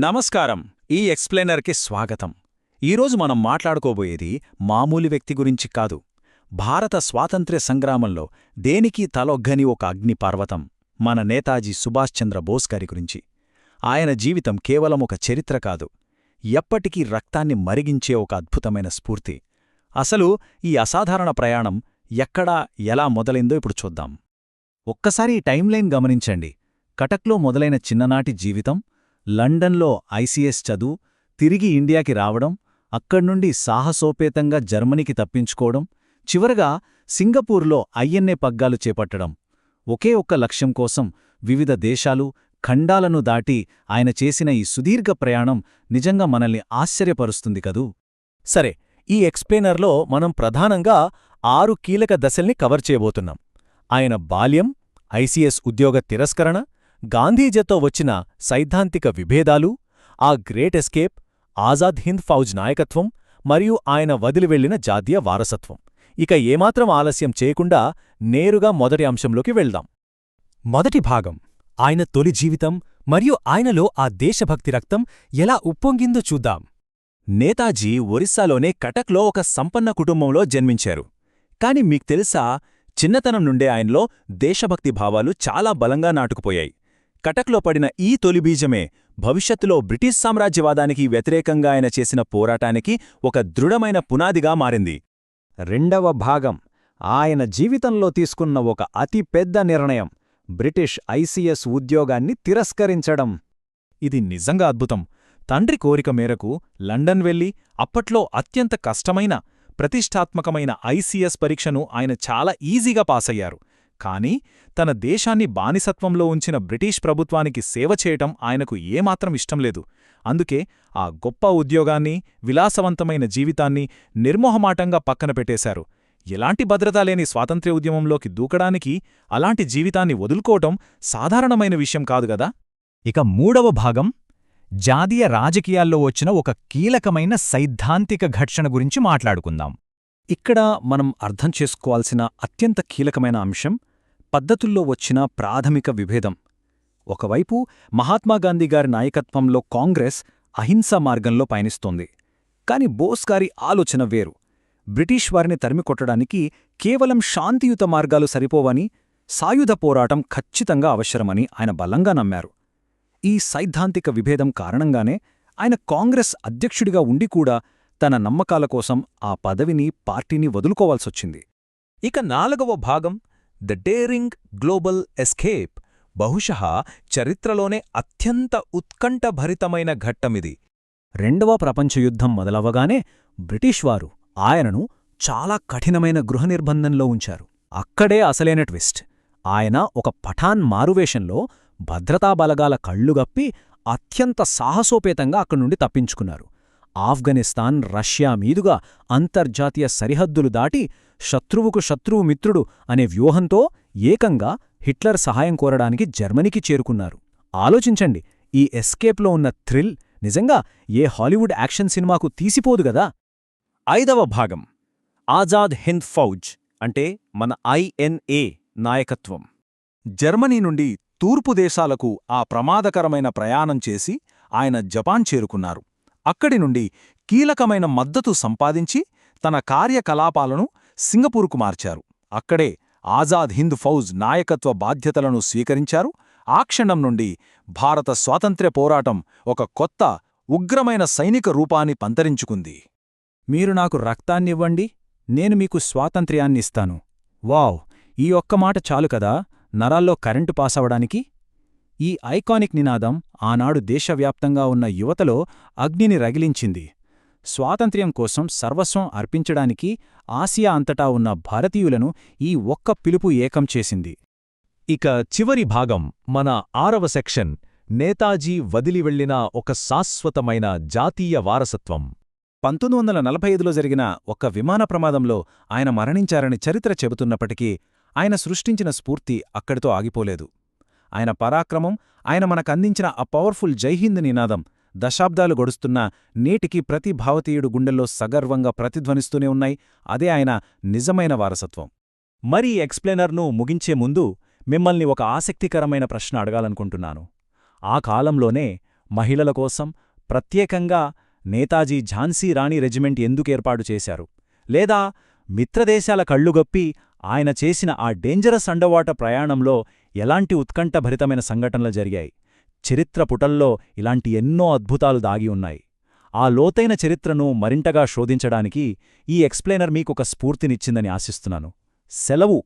నమస్కారం. ఈ ఎక్స్ప్లెయినర్కి స్వాగతం. ఈరోజు మనం మాట్లాడుకోబోయేది మామూలు వ్యక్తి గురించి కాదు. భారత స్వాతంత్ర్య సంగ్రామంలో దేనికి తలొగ్గని ఒక అగ్నిపర్వతం, మన నేతాజీ సుభాష్ చంద్రబోస్ గారి గురించి. ఆయన జీవితం కేవలం ఒక చరిత్ర కాదు, ఎప్పటికీ రక్తాన్ని మరిగించే ఒక అద్భుతమైన స్ఫూర్తి. అసలు ఈ అసాధారణ ప్రయాణం ఎక్కడా ఎలా మొదలైందో ఇప్పుడు చూద్దాం. ఒక్కసారి ఈ టైంలైన్ గమనించండి. కటక్లో మొదలైన చిన్ననాటి జీవితం, లండన్లో ఐసీఎస్ చదువు, తిరిగి ఇండియాకి రావడం, అక్కడ్నుండి సాహసోపేతంగా జర్మనీకి తప్పించుకోవడం, చివరగా సింగపూర్లో ఐఎన్ఏ పగ్గాలు చేపట్టడం. ఒకే ఒక్క లక్ష్యం కోసం వివిధ దేశాలు, ఖండాలను దాటి ఆయన చేసిన ఈ సుదీర్ఘ ప్రయాణం నిజంగా మనల్ని ఆశ్చర్యపరుస్తుంది కదూ. సరే, ఈ ఎక్స్ప్లెయినర్లో మనం ప్రధానంగా 6 కీలక దశల్ని కవర్ చేయబోతున్నాం. ఆయన బాల్యం, ఐసీఎస్ ఉద్యోగ తిరస్కరణ, గాంధీజీతో వచ్చిన సైద్ధాంతిక విభేదాలు, ఆ గ్రేట్ ఎస్కేప్, ఆజాద్ హింద్ ఫౌజ్ నాయకత్వం మరియు ఆయన వదిలివెళ్లిన జాతీయ వారసత్వం. ఇక ఏమాత్రం ఆలస్యం చేయకుండా నేరుగా మొదటి అంశంలోకి వెళ్దాం. మొదటి భాగం ఆయన తొలి జీవితం మరియు ఆయనలో ఆ దేశభక్తి రక్తం ఎలా ఉప్పొంగిందో చూద్దాం. నేతాజీ ఒరిస్సాలోనే కటక్లో ఒక సంపన్న కుటుంబంలో జన్మించారు. కాని మీకు తెలుసా, చిన్నతనం నుండే ఆయనలో దేశభక్తి భావాలు చాలా బలంగా నాటుకుపోయాయి. కటక్లో పడిన ఈ తొలిబీజమే భవిష్యత్తులో బ్రిటిష్ సామ్రాజ్యవాదానికి వ్యతిరేకంగా ఆయన చేసిన పోరాటానికి ఒక దృఢమైన పునాదిగా మారింది. రెండవ భాగం ఆయన జీవితంలో తీసుకున్న ఒక అతిపెద్ద నిర్ణయం, బ్రిటిష్ ఐసీఎస్ ఉద్యోగాన్ని తిరస్కరించడం. ఇది నిజంగా అద్భుతం. తండ్రి కోరిక మేరకు లండన్ వెళ్లి అప్పట్లో అత్యంత కష్టమైన, ప్రతిష్ఠాత్మకమైన ఐసీఎస్ పరీక్షను ఆయన చాలా ఈజీగా పాసయ్యారు. కానీ తన దేశాన్ని బానిసత్వంలో ఉంచిన బ్రిటిష్ ప్రభుత్వానికి సేవ చేయటం ఆయనకు ఏమాత్రం ఇష్టంలేదు. అందుకే ఆ గొప్ప ఉద్యోగాన్ని, విలాసవంతమైన జీవితాన్ని నిర్మోహమాటంగా పక్కన పెట్టేశారు. ఎలాంటి భద్రత లేని స్వాతంత్ర్య ఉద్యమంలోకి దూకడానికి అలాంటి జీవితాన్ని వదులుకోవటం సాధారణమైన విషయం కాదుగదా. ఇక మూడవ భాగం జాతీయ రాజకీయాల్లో వచ్చిన ఒక కీలకమైన సైద్ధాంతిక ఘర్షణ గురించి మాట్లాడుకుందాం. ఇక్కడ మనం అర్థం చేసుకోవాల్సిన అత్యంత కీలకమైన అంశం పద్ధతుల్లో వచ్చిన ప్రాథమిక విభేదం. ఒకవైపు మహాత్మాగాంధీగారి నాయకత్వంలో కాంగ్రెస్ అహింసా మార్గంలో పయనిస్తోంది. కాని బోస్ గారి ఆలోచన వేరు. బ్రిటిష్ వారిని తరిమికొట్టడానికి కేవలం శాంతియుత మార్గాలు సరిపోవని, సాయుధ పోరాటం ఖచ్చితంగా అవసరమని ఆయన బలంగా నమ్మారు. ఈ సైద్ధాంతిక విభేదం కారణంగానే ఆయన కాంగ్రెస్ అధ్యక్షుడిగా ఉండి కూడా తన నమ్మకాల కోసం ఆ పదవిని, పార్టీని వదులుకోవాల్సొచ్చింది. ఇక నాలుగవ భాగం ద డేరింగ్ గ్లోబల్ ఎస్కేప్, బహుశః చరిత్రలోనే అత్యంత ఉత్కంఠభరితమైన ఘట్టమిది. రెండవ ప్రపంచ యుద్ధం మొదలవగానే బ్రిటిష్ వారు ఆయనను చాలా కఠినమైన గృహనిర్బంధంలో ఉంచారు. అక్కడే అసలైన ట్విస్ట్. ఆయన ఒక పఠాన్ మారువేషంలో భద్రతా బలగాల కళ్ళుగప్పి అత్యంత సాహసోపేతంగా అక్కడ్నుండి తప్పించుకున్నారు. ఆఫ్ఘనిస్తాన్, రష్యా మీదుగా అంతర్జాతీయ సరిహద్దులు దాటి శత్రువుకు శత్రువు మిత్రుడు అనే వ్యూహంతో ఏకంగా హిట్లర్ సహాయం కోరడానికి జర్మనీకి చేరుకున్నారు. ఆలోచించండి, ఈ ఎస్కేప్లో ఉన్న థ్రిల్ నిజంగా ఏ హాలీవుడ్ యాక్షన్ సినిమాకు తీసిపోదుగదా. ఐదవ భాగం ఆజాద్ హింద్ ఫౌజ్, అంటే మన ఐఎన్ఏ నాయకత్వం. జర్మనీ నుండి తూర్పు దేశాలకు ఆ ప్రమాదకరమైన ప్రయాణం చేసి ఆయన జపాన్ చేరుకున్నారు. అక్కడి నుండి కీలకమైన మద్దతు సంపాదించి తన కార్యకలాపాలను సింగపూరుకు మార్చారు. అక్కడే ఆజాద్ హింద్ ఫౌజ్ నాయకత్వ బాధ్యతలను స్వీకరించారు. ఆ క్షణం నుండి భారత స్వాతంత్ర్య పోరాటం ఒక కొత్త, ఉగ్రమైన సైనిక రూపాన్ని పంతరించుకుంది. మీరు నాకు రక్తాన్నివ్వండి, నేను మీకు స్వాతంత్ర్యాన్నిస్తాను. వావ్, ఈ ఒక్క మాట చాలు కదా నరాల్లో కరెంటు పాసవడానికి. ఈ ఐకానిక్ నినాదం ఆనాడు దేశవ్యాప్తంగా ఉన్న యువతలో అగ్నిని రగిలించింది. స్వాతంత్ర్యం కోసం సర్వస్వం అర్పించడానికి ఆసియా అంతటా ఉన్న భారతీయులను ఈ ఒక్క పిలుపు ఏకం చేసింది. ఇక చివరి భాగం మన 6వ సెక్షన్, నేతాజీ వదిలివెళ్లిన ఒక శాశ్వతమైన జాతీయ వారసత్వం. 1945లో జరిగిన ఒక విమాన ప్రమాదంలో ఆయన మరణించారని చరిత్ర చెబుతున్నప్పటికీ ఆయన సృష్టించిన స్ఫూర్తి అక్కడితో ఆగిపోలేదు. ఆయన పరాక్రమం, ఆయన మనకందించిన ఆ పవర్ఫుల్ జైహింద్ నినాదం దశాబ్దాలు గడుస్తున్నా నేటికి ప్రతి భారతీయుడు గుండెల్లో సగర్వంగా ప్రతిధ్వనిస్తూనే ఉన్నాయి. అదే ఆయన నిజమైన వారసత్వం. మరి ఎక్స్ప్లెయినర్ను ముగించే ముందు మిమ్మల్ని ఒక ఆసక్తికరమైన ప్రశ్న అడగాలనుకుంటున్నాను. ఆ కాలంలోనే మహిళల కోసం ప్రత్యేకంగా నేతాజీ ఝాన్సీ రాణి రెజిమెంట్ ఎందుకేర్పాటు చేశారు, లేదా మిత్రదేశాల కళ్ళుగప్పి ఆయన చేసిన ఆ డేంజరస్ అండర్వాటర్ ప్రయాణంలో ఎలాంటి ఉత్కంఠభరితమైన సంఘటనలు జరిగాయి. చరిత్ర పుటల్లో ఇలాంటి ఎన్నో అద్భుతాలు దాగి ఉన్నాయి. ఆ లోతైన చరిత్రను మరింతగా శోధించడానికి ఈ ఎక్స్ప్లెయినర్ మీకొక స్ఫూర్తినిచ్చిందని ఆశిస్తున్నాను. సెలవు.